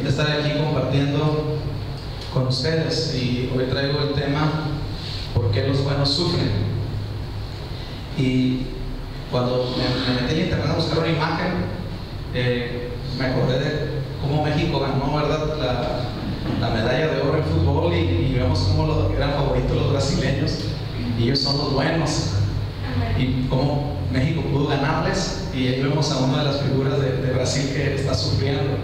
permite estar aquí compartiendo con ustedes. Y hoy traigo el tema: ¿por qué los buenos sufren? Y cuando me metí en internet a buscar una imagen, me acordé de cómo México ganó, ¿verdad?, la medalla de oro en fútbol, y vemos cómo eran favoritos los brasileños y ellos son los buenos, y cómo México pudo ganarles. Y ahí vemos a una de las figuras de Brasil que está sufriendo,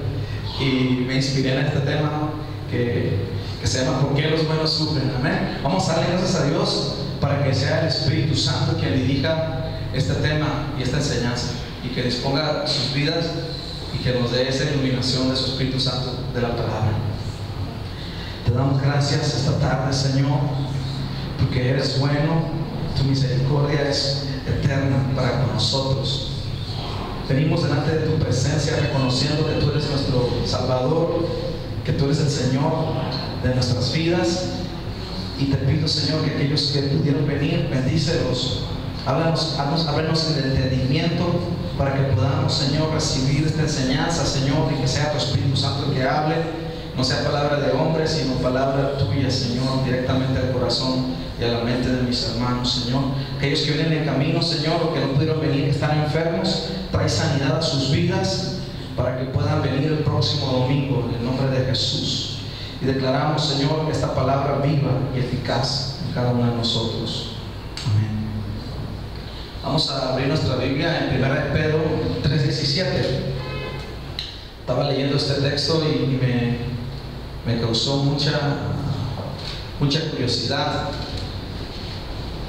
y me inspiré en este tema, ¿no?, que se llama ¿por qué los buenos sufren? Amén. Vamos a darle gracias a Dios para que sea el Espíritu Santo quien dirija este tema y esta enseñanza, y que disponga sus vidas y que nos dé esa iluminación de su Espíritu Santo de la palabra. Te damos gracias esta tarde, Señor, porque eres bueno, tu misericordia es eterna para con nosotros. Venimos delante de tu presencia reconociendo que tú eres nuestro Salvador, que tú eres el Señor de nuestras vidas, y te pido, Señor, que aquellos que pudieron venir, bendícelos, ábrenos el entendimiento para que podamos, Señor, recibir esta enseñanza, Señor, y que sea tu Espíritu Santo el que hable, no sea palabra de hombre, sino palabra tuya, Señor, directamente al corazón y a la mente de mis hermanos, Señor. Aquellos que vienen en camino, Señor, o que no pudieron venir, que están enfermos, trae sanidad a sus vidas para que puedan venir el próximo domingo, en el nombre de Jesús. Y declaramos, Señor, esta palabra viva y eficaz en cada uno de nosotros. Amén. Vamos a abrir nuestra Biblia en 1 de Pedro 3:17. Estaba leyendo este texto y me causó mucha curiosidad.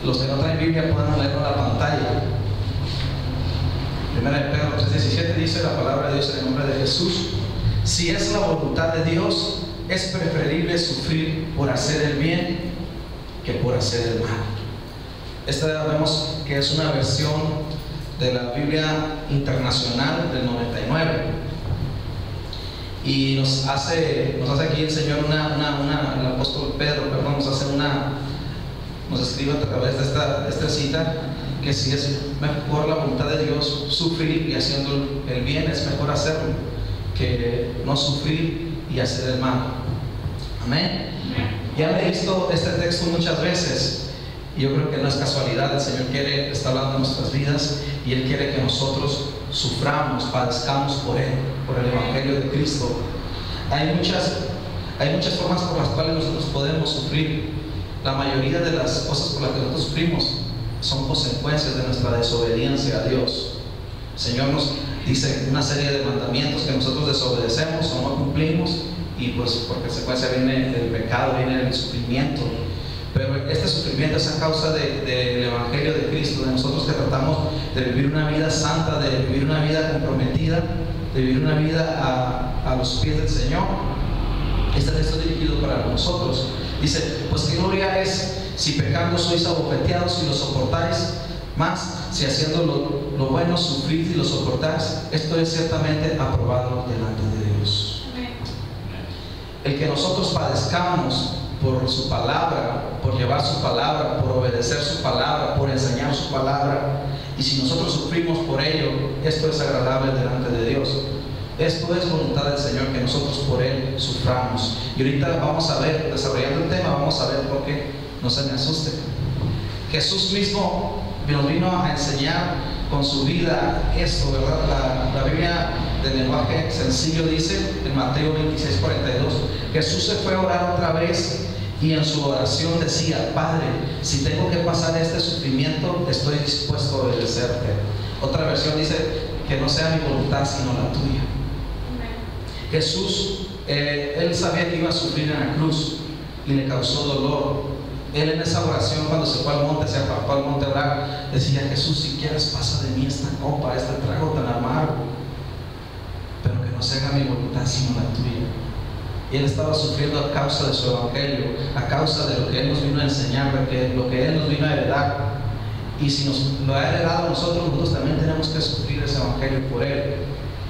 Los que no traen Biblia pueden leerlo en la pantalla. 1 de Pedro 3:17 dice la palabra de Dios en el nombre de Jesús: si es la voluntad de Dios, es preferible sufrir por hacer el bien que por hacer el mal. Esta vemos que es una versión de la Biblia Internacional del 99. Y nos hace aquí el Señor el apóstol Pedro, nos escribe a través de esta cita, que si es mejor la voluntad de Dios sufrir y haciendo el bien, es mejor hacerlo que no sufrir y hacer el mal. Amén. Ya he visto este texto muchas veces, y yo creo que no es casualidad. El Señor está hablando de nuestras vidas, y Él quiere que nosotros suframos, padezcamos por Él, por el Evangelio de Cristo. Hay muchas formas por las cuales nosotros podemos sufrir. La mayoría de las cosas por las que nosotros sufrimos son consecuencias de nuestra desobediencia a Dios. El Señor nos dice una serie de mandamientos que nosotros desobedecemos o no cumplimos, y pues por consecuencia viene el pecado, viene el sufrimiento. Pero este sufrimiento es a causa del Evangelio de Cristo, de nosotros que tratamos de vivir una vida santa, de vivir una vida comprometida, de vivir una vida a los pies del Señor. Este texto es dirigido para nosotros. Dice: pues qué gloria es si pecando sois abofeteados y lo soportáis, más si haciendo lo bueno sufrís y lo soportáis, esto es ciertamente aprobado delante de Dios. El que nosotros padezcamos por su palabra, por llevar su palabra, por obedecer su palabra, por enseñar su palabra, y si nosotros sufrimos por ello, esto es agradable delante de Dios. Esto es voluntad del Señor, que nosotros por Él suframos. Y ahorita vamos a ver, desarrollando el tema, vamos a ver por qué. No se me asuste. Jesús mismo nos vino a enseñar con su vida esto, ¿verdad? La Biblia del lenguaje sencillo dice en Mateo 26:42: Jesús se fue a orar otra vez, y en su oración decía: Padre, si tengo que pasar este sufrimiento, estoy dispuesto a obedecerte. Otra versión dice: que no sea mi voluntad sino la tuya. Jesús, Él sabía que iba a sufrir en la cruz y le causó dolor. Él en esa oración, cuando se fue al monte, se apartó al monte a orar, decía: Jesús, si quieres pasa de mí esta copa, este trago tan amargo, pero que no se haga mi voluntad sino la tuya. Y Él estaba sufriendo a causa de su Evangelio, a causa de lo que Él nos vino a enseñar, de lo que Él nos vino a heredar. Y si nos lo ha heredado a nosotros también tenemos que sufrir ese Evangelio por Él.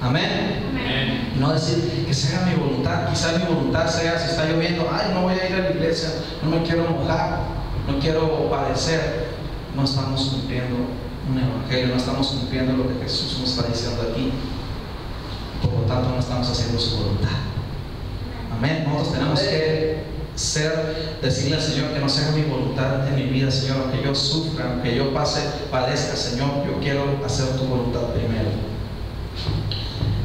Amén. Amén. No decir que sea mi voluntad. Quizá mi voluntad sea, si está lloviendo, ay, no voy a ir a la iglesia, no me quiero mojar, no quiero padecer. No estamos cumpliendo un Evangelio, no estamos cumpliendo lo que Jesús nos está diciendo aquí. Por lo tanto, no estamos haciendo su voluntad. Amén. Nosotros tenemos que decirle al Señor que no sea mi voluntad en mi vida, Señor, aunque yo sufra, aunque yo padezca, Señor, yo quiero hacer tu voluntad primero.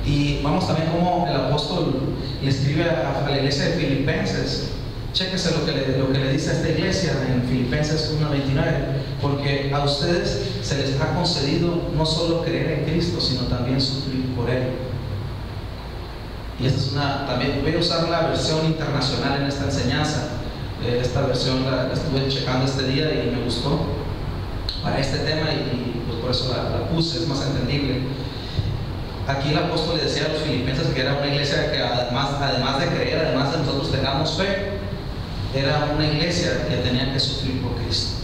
Y vamos también como el apóstol le escribe a la iglesia de Filipenses. Chéquese lo que le dice a esta iglesia en Filipenses 1:29, porque a ustedes se les ha concedido no solo creer en Cristo, sino también sufrir por Él. Y esta es también voy a usar la versión internacional en esta enseñanza. Esta versión la estuve checando este día y me gustó para este tema y pues por eso la puse, es más entendible. Aquí el apóstol le decía a los filipenses que era una iglesia que además de creer, además de nosotros tengamos fe, era una iglesia que tenía que sufrir por Cristo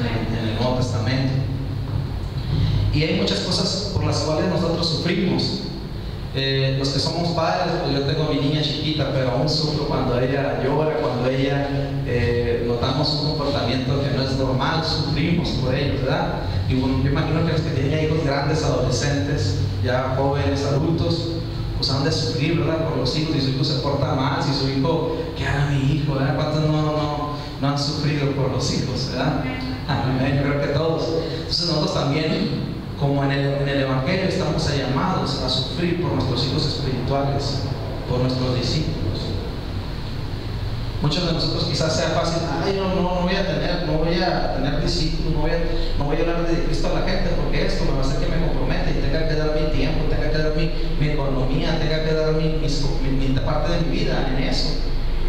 en el Nuevo Testamento. Y hay muchas cosas por las cuales nosotros sufrimos. Los que somos padres, pues yo tengo a mi niña chiquita, pero aún sufro cuando ella llora, cuando ella notamos un comportamiento que no es normal, sufrimos por ellos, ¿verdad? Y bueno, yo imagino que los que tienen hijos grandes, adolescentes, ya jóvenes, adultos, pues han de sufrir, ¿verdad? Por los hijos. Si su hijo se porta mal, si su hijo, ¿qué hará mi hijo? ¿Verdad? ¿Cuántos no han sufrido por los hijos? ¿Verdad? Amén. Yo creo que todos. Entonces nosotros también, como en el Evangelio, estamos llamados a sufrir por nuestros hijos espirituales, por nuestros discípulos. Muchos de nosotros quizás sea fácil, no voy a tener discípulos, no voy a hablar de Cristo a la gente, porque esto me va a hacer que me comprometa y tenga que dar mi tiempo, tenga que dar mi economía, tenga que dar mi parte de mi vida en eso.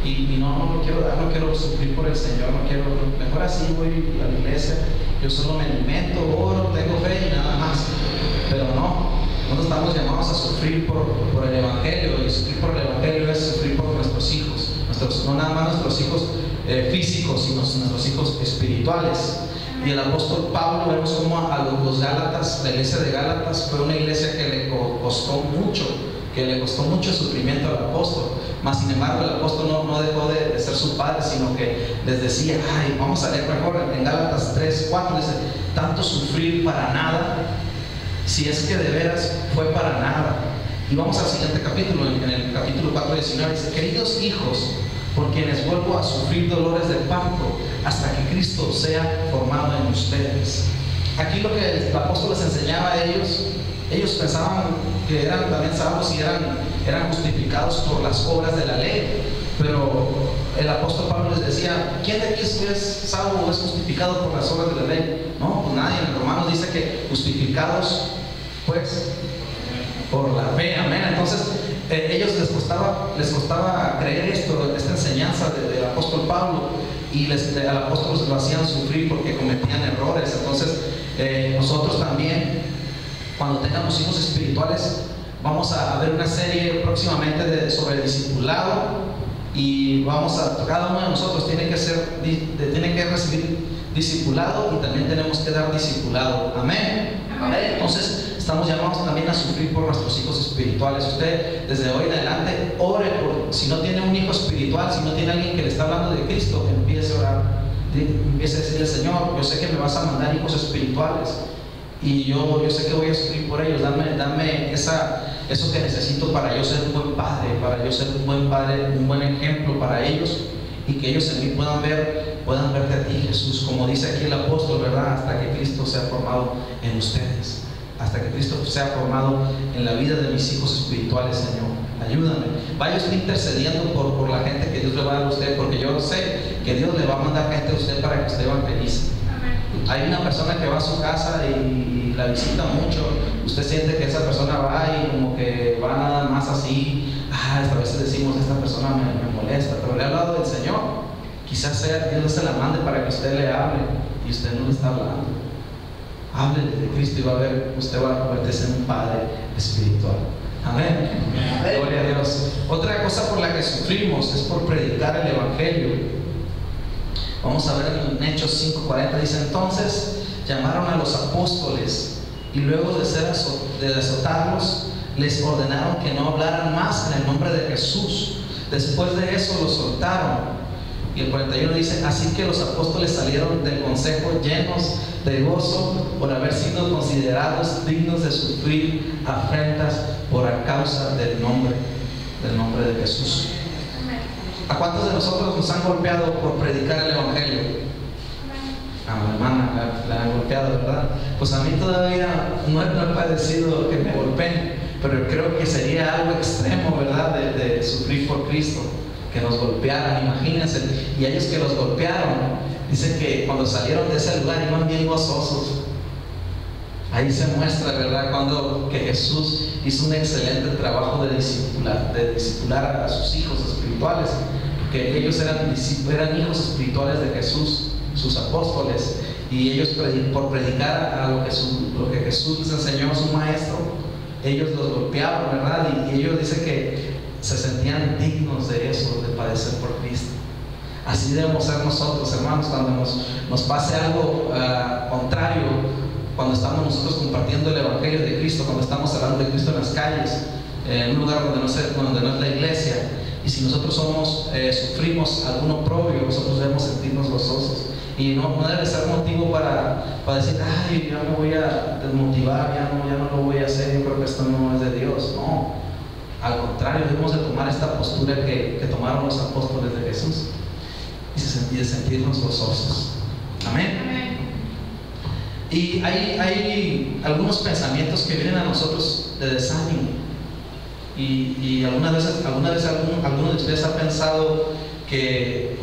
Y no lo quiero dar, no quiero sufrir por el Señor, mejor así voy a la iglesia, yo solo me alimento, oro, tengo fe y nada más. Pero no, nosotros estamos llamados a sufrir por el Evangelio, y sufrir por el Evangelio es sufrir por nuestros hijos, no nada más nuestros hijos físicos, sino nuestros hijos espirituales. Y el apóstol Pablo, vemos como a los Gálatas, la iglesia de Gálatas fue una iglesia que le costó mucho sufrimiento al apóstol. Mas sin embargo el apóstol no dejó de ser su padre, sino que les decía, vamos a leer mejor en Gálatas 3:4, dice, tanto sufrir para nada, si es que de veras fue para nada. Y vamos al siguiente capítulo, en el capítulo 4:19, dice, queridos hijos, por quienes vuelvo a sufrir dolores de parto, hasta que Cristo sea formado en ustedes. Aquí lo que el apóstol les enseñaba a ellos pensaban que eran también salvos y eran justificados por las obras de la ley, pero el apóstol Pablo les decía, ¿quién de aquí es salvo o es justificado por las obras de la ley? No, pues nadie. En Romanos dice que justificados pues por la fe, amén. Entonces ellos les costaba creer esta enseñanza del apóstol Pablo, y al apóstol lo hacían sufrir porque cometían errores. Entonces nosotros también, cuando tengamos hijos espirituales, vamos a ver una serie próximamente sobre discipulado, y cada uno de nosotros tiene que recibir discipulado, y también tenemos que dar discipulado, amén. Entonces estamos llamados también a sufrir por nuestros hijos espirituales. Usted desde hoy en adelante ore si no tiene un hijo espiritual, si no tiene alguien que le está hablando de Cristo, empiece a orar, empiece a decirle, Señor, yo sé que me vas a mandar hijos espirituales, y yo sé que voy a sufrir por ellos. Dame eso que necesito para yo ser un buen padre, un buen ejemplo para ellos, y que ellos en mí puedan verte a ti, Jesús, como dice aquí el apóstol, ¿verdad? Hasta que Cristo sea formado en ustedes, hasta que Cristo sea formado en la vida de mis hijos espirituales. Señor, ayúdame. Vaya usted intercediendo por la gente que Dios le va a dar a usted, porque yo sé que Dios le va a mandar gente a usted para que usted evangelice. Hay una persona que va a su casa y la visita mucho, usted siente que esa persona va y como que va nada más así, a veces decimos, esta persona me molesta, pero le ha hablado del Señor. Quizás Dios se la mande para que usted le hable, y usted no le está hablando. Háblele de Cristo y va a ver, usted va a convertirse en un padre espiritual. Amén. Gloria a Dios. Otra cosa por la que sufrimos es por predicar el Evangelio. Vamos a ver en Hechos 5:40, dice, entonces llamaron a los apóstoles, y luego de azotarlos, les ordenaron que no hablaran más en el nombre de Jesús. Después de eso los soltaron. Y el 41 dice, así que los apóstoles salieron del consejo llenos de gozo por haber sido considerados dignos de sufrir afrentas por causa del nombre del nombre de Jesús. ¿A cuántos de nosotros nos han golpeado por predicar el Evangelio? A mi hermana la han golpeado, ¿verdad? Pues a mí todavía no he padecido que me golpeen, pero creo que sería algo extremo, ¿verdad? De sufrir por Cristo, que nos golpearan, imagínense. Y ellos que los golpearon, dicen que cuando salieron de ese lugar iban bien gozosos. Ahí se muestra, ¿verdad?, cuando que Jesús hizo un excelente trabajo de discipular a sus hijos espirituales, porque ellos eran hijos espirituales de Jesús, sus apóstoles, y ellos por predicar a lo que Jesús les enseñó a su maestro, ellos los golpeaban, ¿verdad? Y ellos dicen que se sentían dignos de eso, de padecer por Cristo. Así debemos ser nosotros, hermanos, cuando nos pase algo contrario, cuando estamos nosotros compartiendo el Evangelio de Cristo, cuando estamos hablando de Cristo en las calles, en un lugar donde no es la iglesia, y si nosotros sufrimos algún oprobio, nosotros debemos sentirnos gozosos. Y no debe ser motivo para decir, ay, ya me voy a desmotivar, ya no lo voy a hacer, yo creo que esto no es de Dios. No, al contrario, debemos de tomar esta postura que tomaron los apóstoles de Jesús y de sentirnos gozosos. Amén. Y hay algunos pensamientos que vienen a nosotros de desánimo. Y alguna vez alguno de ustedes ha pensado que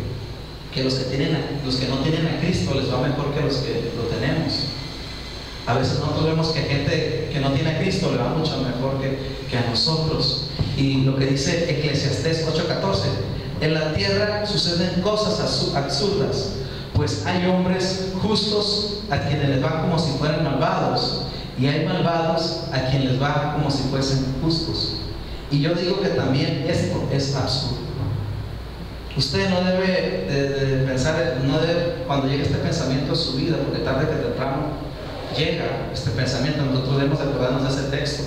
los que no tienen a Cristo les va mejor que los que lo tenemos. A veces nosotros vemos que gente que no tiene a Cristo le va mucho mejor que a nosotros. Y lo que dice Eclesiastés 8:14: en la tierra suceden cosas absurdas, pues hay hombres justos a quienes les va como si fueran malvados, y hay malvados a quienes les va como si fuesen justos. Y yo digo que también esto es absurdo. Usted no debe de pensar, cuando llegue este pensamiento a su vida, porque tarde que temprano llega este pensamiento, nosotros debemos acordarnos de ese texto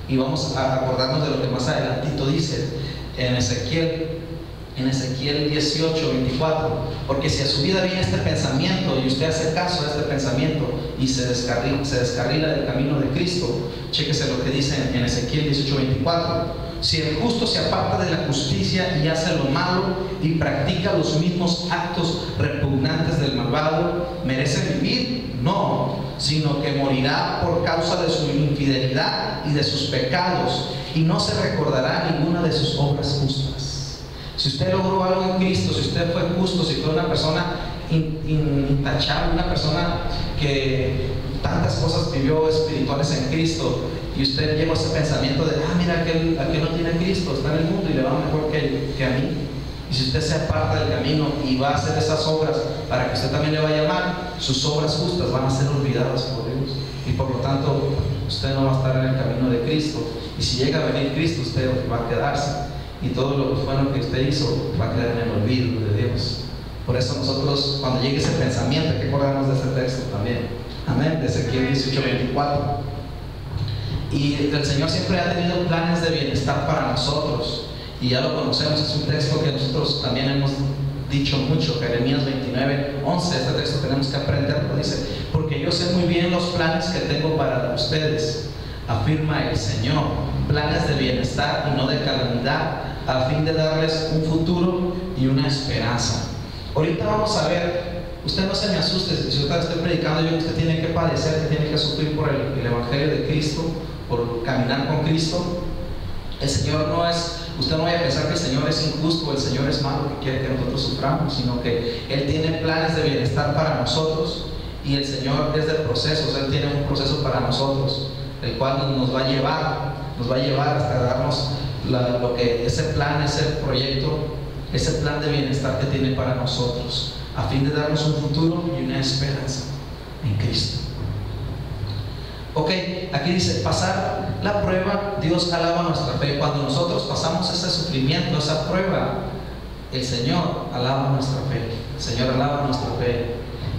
y vamos a acordarnos de lo que más adelantito dice en Ezequiel 18:24, porque si a su vida viene este pensamiento y usted hace caso a este pensamiento y se descarrila del camino de Cristo, chéquese lo que dice en Ezequiel 18:24: si el justo se aparta de la justicia y hace lo malo y practica los mismos actos repugnantes del malvado, ¿merece vivir? No, sino que morirá por causa de su infidelidad y de sus pecados, y no se recordará ninguna de sus obras justas. Si usted logró algo en Cristo, si usted fue justo, si fue una persona intachable, una persona que tantas cosas vivió espirituales en Cristo, y usted llegó a ese pensamiento de, mira, aquel no tiene Cristo, está en el mundo y le va mejor que a mí. Y si usted se aparta del camino y va a hacer esas obras para que usted también le vaya mal, sus obras justas van a ser olvidadas por Dios, y por lo tanto usted no va a estar en el camino de Cristo. Y si llega a venir Cristo, usted va a quedarse, y todo lo bueno que usted hizo va a quedar en el olvido de Dios. Por eso nosotros, cuando llegue ese pensamiento, hay que acordarnos de ese texto también. Amén, de Ezequiel 18:24. Y el Señor siempre ha tenido planes de bienestar para nosotros, y ya lo conocemos. Es un texto que nosotros también hemos dicho mucho, Jeremías 29:11. Este texto tenemos que aprenderlo. Dice: porque yo sé muy bien los planes que tengo para ustedes, afirma el Señor, planes de bienestar y no de calamidad, a fin de darles un futuro y una esperanza. Ahorita vamos a ver, usted no se me asuste si yo estoy predicando yo que usted tiene que padecer, que tiene que sufrir por el Evangelio de Cristo, por caminar con Cristo. El Señor no es, usted no vaya a pensar que el Señor es injusto o el Señor es malo, que quiere que nosotros suframos, sino que Él tiene planes de bienestar para nosotros, y el Señor es de procesos. Él tiene un proceso para nosotros, el cual nos va a llevar hasta darnos lo que ese plan, ese proyecto, ese plan de bienestar que tiene para nosotros, a fin de darnos un futuro y una esperanza en Cristo. Ok, aquí dice: pasar la prueba, Dios alaba nuestra fe. Cuando nosotros pasamos ese sufrimiento, esa prueba, el Señor alaba nuestra fe. El Señor alaba nuestra fe.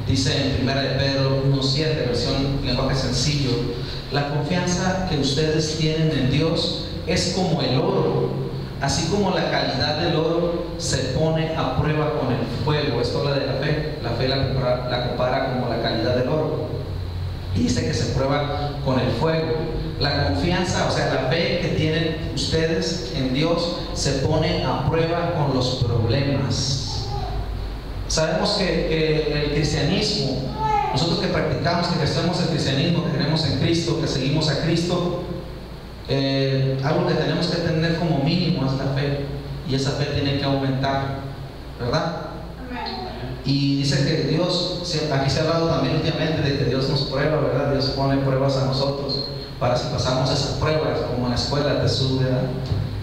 Dice en 1 de Pedro 1:7, versión lenguaje sencillo: la confianza que ustedes tienen en Dios es como el oro, así como la calidad del oro se pone a prueba con el fuego. Esto habla de la fe. La fe la compara como la calidad del oro, y dice que se prueba con el fuego. la confianza, o sea, la fe que tienen ustedes en Dios se pone a prueba con los problemas. Sabemos que el cristianismo, nosotros que practicamos, que ejercemos el cristianismo, que creemos en Cristo, que seguimos a Cristo, algo que tenemos que tener como mínimo es la fe, y esa fe tiene que aumentar, ¿verdad? Y dice que Dios, aquí se ha hablado también últimamente de que Dios nos prueba, ¿verdad? Dios pone pruebas a nosotros para si pasamos esas pruebas, como en la escuela te sube, ¿verdad?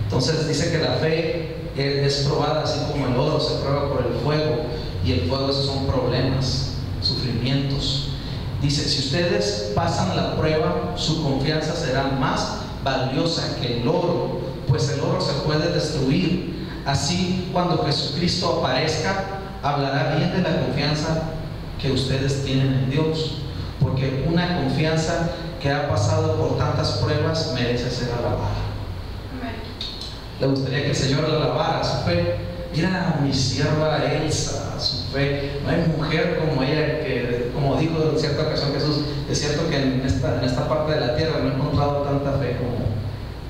Entonces dice que la fe es probada así como el oro se prueba por el fuego, y el fuego, esos son problemas, sufrimientos. Dice, si ustedes pasan la prueba, su confianza será más valiosa que el oro, pues el oro se puede destruir. Así, cuando Jesucristo aparezca, hablará bien de la confianza que ustedes tienen en Dios, porque una confianza que ha pasado por tantas pruebas merece ser alabada. Le gustaría que el Señor le alabara su fe. Mira a mi sierva Elsa, su fe. No hay mujer como ella, que, como dijo en cierta ocasión Jesús, es cierto que en esta parte de la tierra no he encontrado tanta fe como.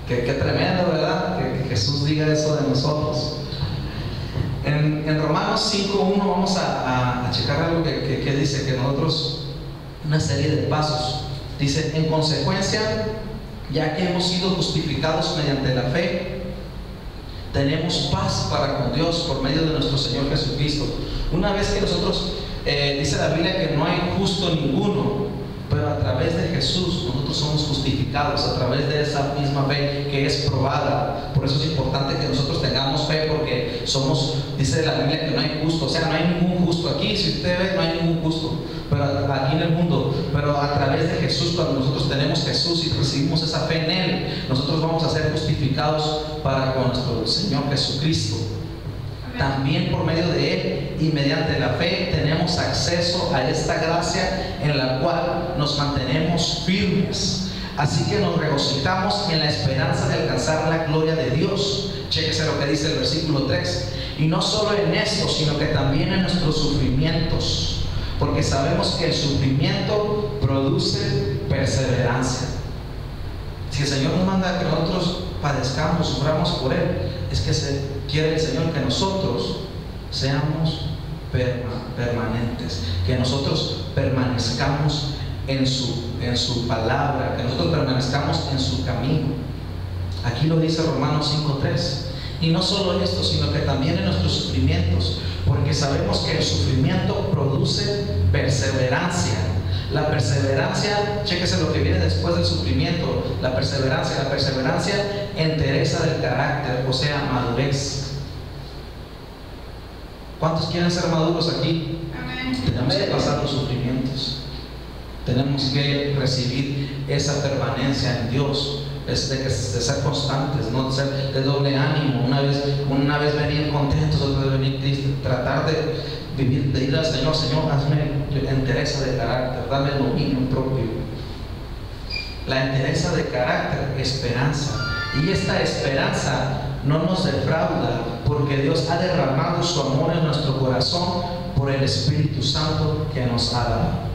Qué tremendo, ¿verdad? Que Jesús diga eso de nosotros. En Romanos 5:1 vamos a checar algo que dice que nosotros, una serie de pasos. Dice, en consecuencia, ya que hemos sido justificados mediante la fe, tenemos paz para con Dios por medio de nuestro Señor Jesucristo. Una vez que nosotros, dice la Biblia que no hay justo ninguno, pero a través de Jesús nosotros somos justificados, a través de esa misma fe que es probada. Por eso es importante que nosotros tengamos fe, porque somos, dice la Biblia que no hay justo, o sea, no hay ningún justo aquí. Si usted ve, no hay ningún justo, pero aquí en el mundo, pero a través de Jesús, cuando nosotros tenemos Jesús y recibimos esa fe en Él, nosotros vamos a ser justificados para con nuestro Señor Jesucristo. También por medio de Él y mediante la fe tenemos acceso a esta gracia en la cual nos mantenemos firmes. Así que nos regocijamos en la esperanza de alcanzar la gloria de Dios. Chéquese lo que dice el versículo 3. Y no solo en esto, sino que también en nuestros sufrimientos, porque sabemos que el sufrimiento produce perseverancia. Si el Señor nos manda que nosotros padezcamos, suframos por Él, es que quiere el Señor que nosotros seamos permanentes, que nosotros permanezcamos en su palabra, que nosotros permanezcamos en su camino. Aquí lo dice Romanos 5:3. Y no solo esto, sino que también en nuestros sufrimientos, porque sabemos que el sufrimiento produce perseverancia. La perseverancia, chéquese lo que viene después del sufrimiento. La perseverancia entereza del carácter, o sea, madurez. ¿Cuántos quieren ser maduros aquí? Amén. Tenemos que pasar los sufrimientos. Tenemos que recibir esa permanencia en Dios. Es de ser constantes, no de ser de doble ánimo. Una vez venir contentos, otra vez venir tristes. Tratar de vivir, de ir al Señor, Señor, hazme entereza de carácter, dame dominio propio. La entereza de carácter, esperanza. Y esta esperanza no nos defrauda, porque Dios ha derramado su amor en nuestro corazón por el Espíritu Santo que nos ha dado.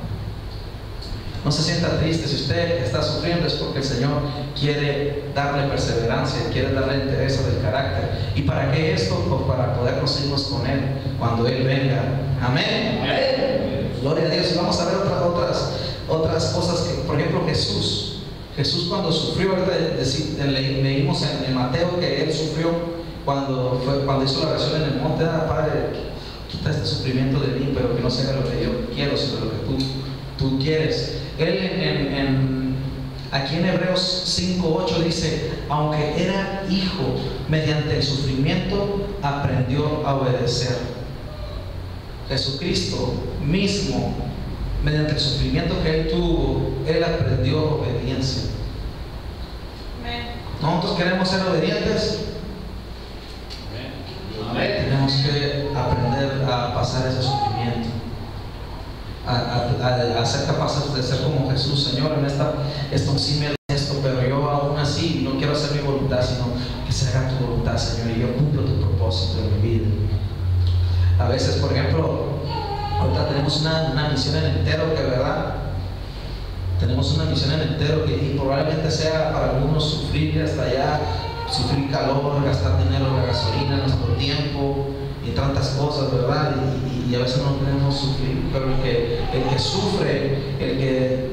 No se sienta triste. Si usted está sufriendo, es porque el Señor quiere darle perseverancia, quiere darle entereza del carácter. ¿Y para qué esto? Pues para podernos irnos con Él cuando Él venga. Amén. Amén. Gloria a Dios. Y vamos a ver otras cosas que, por ejemplo, Jesús cuando sufrió, leímos en Mateo que Él sufrió cuando hizo la oración en el monte. Padre, quita este sufrimiento de mí, pero que no sea lo que yo quiero, sino lo que tú quieres. Él aquí en Hebreos 5:8 dice, aunque era hijo, mediante el sufrimiento aprendió a obedecer. Jesucristo mismo, mediante el sufrimiento que Él tuvo, Él aprendió obediencia. ¿Nosotros queremos ser obedientes? Amén. Tenemos que aprender a pasar ese sufrimiento, a ser capaces de ser como Jesús. Señor, esto sí me da esto, pero yo aún así no quiero hacer mi voluntad, sino que se haga tu voluntad, Señor, y yo cumplo tu propósito en mi vida. A veces, por ejemplo, ahorita tenemos una misión en entero, que verdad tenemos una misión en entero y probablemente sea para algunos sufrir hasta allá, sufrir calor, gastar dinero en la gasolina, nuestro tiempo y tantas cosas, ¿verdad? Y a veces no queremos sufrir, pero el que sufre, el que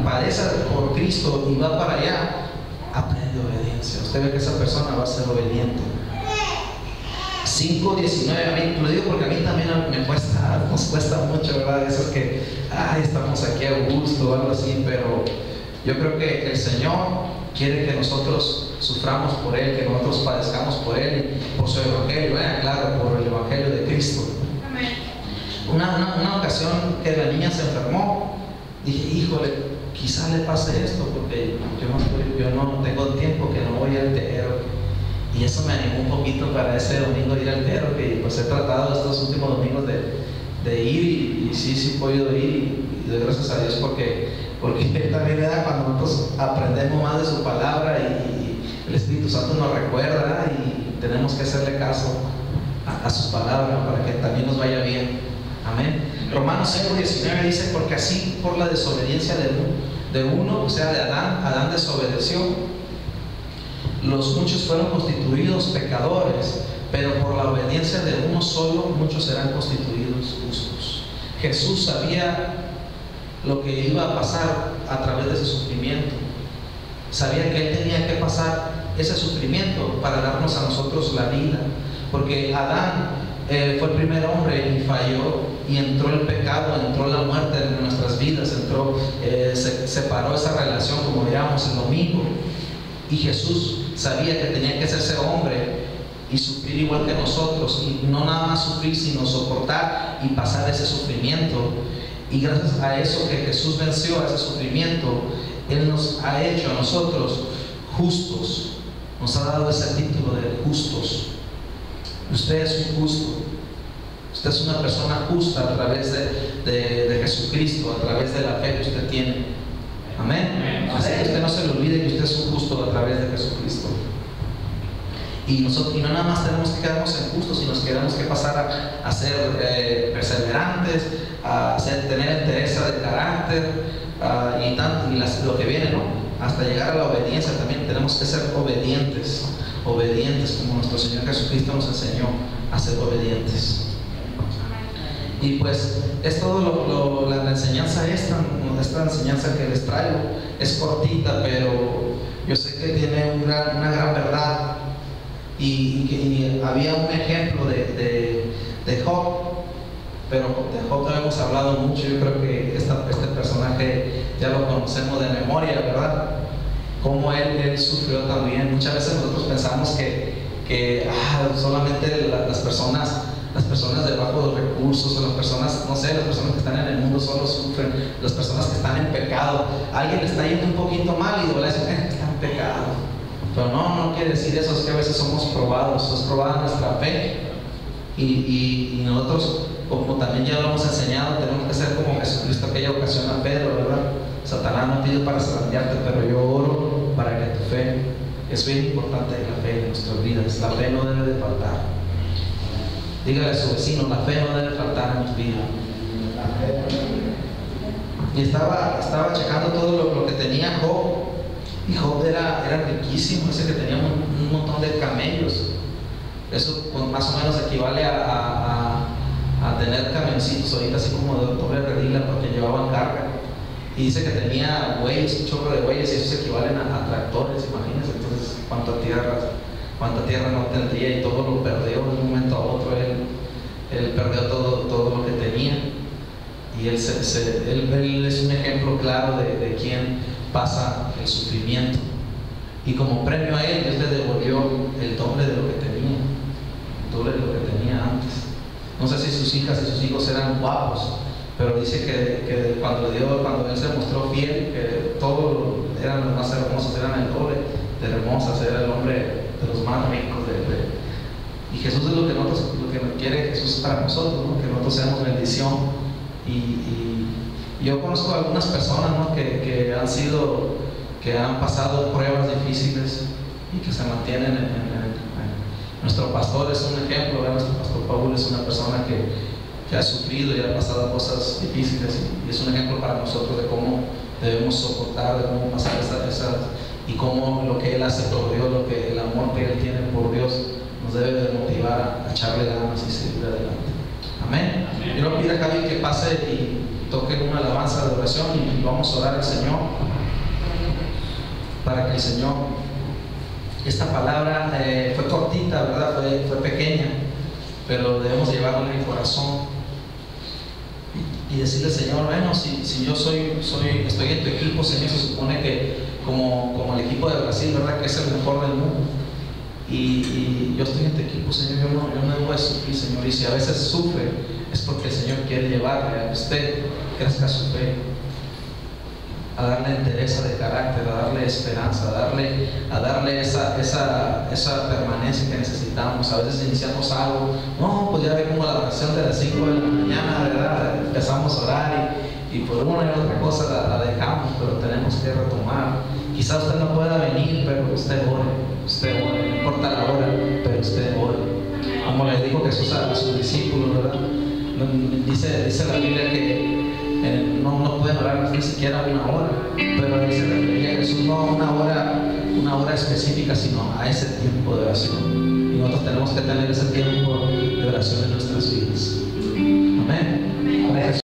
padece por Cristo y va para allá, aprende obediencia. Usted ve que esa persona va a ser obediente. 5:19, a mí lo digo porque a mí también nos cuesta mucho, ¿verdad? Eso es que estamos aquí a gusto o algo así, pero yo creo que el Señor quiere que nosotros suframos por Él, que nosotros padezcamos por Él y por su Evangelio, claro, por el Evangelio de Cristo. Amén. Una ocasión que la niña se enfermó, dije, híjole, quizá le pase esto porque yo no tengo tiempo, que no voy al entero. Y eso me animó un poquito para ese domingo ir al entero, que pues he tratado estos últimos domingos de ir y sí he podido ir y doy gracias a Dios porque también me da cuando nosotros aprendemos más de su palabra y el Espíritu Santo nos recuerda y tenemos que hacerle caso a sus palabras para que también nos vaya bien. Amén. Romanos 5:19 dice, porque así por la desobediencia de uno, o sea de Adán desobedeció, los muchos fueron constituidos pecadores, pero por la obediencia de uno solo muchos serán constituidos justos. Jesús sabía lo que iba a pasar a través de ese sufrimiento. Sabía que Él tenía que pasar ese sufrimiento para darnos a nosotros la vida, porque Adán fue el primer hombre y falló y entró el pecado, entró la muerte en nuestras vidas, se separó esa relación, como veíamos el domingo. Y Jesús sabía que tenía que hacerse hombre y sufrir igual que nosotros, y no nada más sufrir, sino soportar y pasar ese sufrimiento. Y gracias a eso que Jesús venció, a ese sufrimiento, Él nos ha hecho a nosotros justos, nos ha dado ese título de justos. Usted es un justo, usted es una persona justa a través de Jesucristo, a través de la fe que usted tiene. Amén. Así que usted no se le olvide que usted es un justo a través de Jesucristo. Y no nada más tenemos que quedarnos en justos, sino que tenemos que pasar a ser perseverantes, tener entereza de carácter y lo que viene, ¿no? Hasta llegar a la obediencia también tenemos que ser obedientes, como nuestro Señor Jesucristo nos enseñó a ser obedientes. Y pues es todo la enseñanza esta enseñanza que les traigo. Es cortita, pero yo sé que tiene una gran verdad. Y había un ejemplo de Job, pero de Job no hemos hablado mucho. Yo creo que este personaje ya lo conocemos de memoria, ¿verdad? Cómo él sufrió también. Muchas veces nosotros pensamos que solamente las personas de bajos recursos, o las personas, no sé, las personas que están en el mundo solo sufren, las personas que están en pecado. Alguien le está yendo un poquito mal y le dice, está en pecado. Pero no quiere decir eso, es que a veces somos probados, es probada nuestra fe. Y nosotros, como también ya lo hemos enseñado, tenemos que ser como Jesucristo aquella ocasión a Pedro, ¿verdad? Satanás no pide para zarandearte, pero yo oro para que tu fe, es bien importante la fe en nuestras vidas. La fe no debe de faltar. Dígale a su vecino, la fe no debe faltar en tu vida. Y estaba checando todo lo que tenía Job. Y Job era riquísimo, ese que tenía un montón de camellos. Eso pues, más o menos equivale a tener camioncitos ahorita, así como de doble redila, porque llevaban carga. Y dice que tenía bueyes, un chorro de bueyes, y esos equivalen a tractores, imagínense. Entonces, cuánta tierra no tendría, y todo lo perdió de un momento a otro. Él perdió todo lo que tenía. Y él es un ejemplo claro de quien pasa el sufrimiento. Y como premio a él, Dios le devolvió el doble de lo que tenía, antes. No sé si sus hijas y sus hijos eran guapos, pero dice que cuando él se mostró fiel, que todos eran los más hermosos, eran el doble de hermosas, era el hombre de los más ricos. Y Jesús es lo que quiere Jesús para nosotros, ¿no? Que nosotros seamos bendición. Y yo conozco a algunas personas, ¿no? que han pasado pruebas difíciles y que se mantienen nuestro pastor es un ejemplo, ¿verdad? Nuestro pastor Paul es una persona que ha sufrido y ha pasado cosas difíciles, y es un ejemplo para nosotros de cómo debemos soportar, debemos pasar y cómo lo que Él hace por Dios, lo que el amor que Él tiene por Dios, nos debe de motivar a echarle ganas y seguir adelante. Amén. Amén. Yo le pido a Javi que pase y toque una alabanza de oración y vamos a orar al Señor para que el Señor, esta palabra fue cortita, ¿verdad? Fue pequeña, pero debemos llevarla en el corazón y decirle: Señor, bueno, si yo estoy en tu equipo, Señor, se supone que como el equipo de Brasil, ¿verdad?, que es el mejor del mundo, y yo estoy en tu equipo, Señor, yo no debo de sufrir, Señor, y si a veces sufre es porque el Señor quiere llevarle a usted crezca su fe, a darle entereza de carácter, a darle esperanza, a darle esa permanencia que necesitamos. A veces iniciamos algo, no, pues ya ve como la oración de las 5 de la mañana, ¿verdad? Empezamos a orar y por una y otra cosa la dejamos, pero tenemos que retomar. Quizás usted no pueda venir, pero usted ore, no importa la hora, pero usted ore. Como le dijo Jesús a sus discípulos, ¿verdad? Dice la Biblia que no pueden orar ni siquiera una hora, pero ahí se refería a Jesús, no una hora específica, sino a ese tiempo de oración. Y nosotros tenemos que tener ese tiempo de oración en nuestras vidas.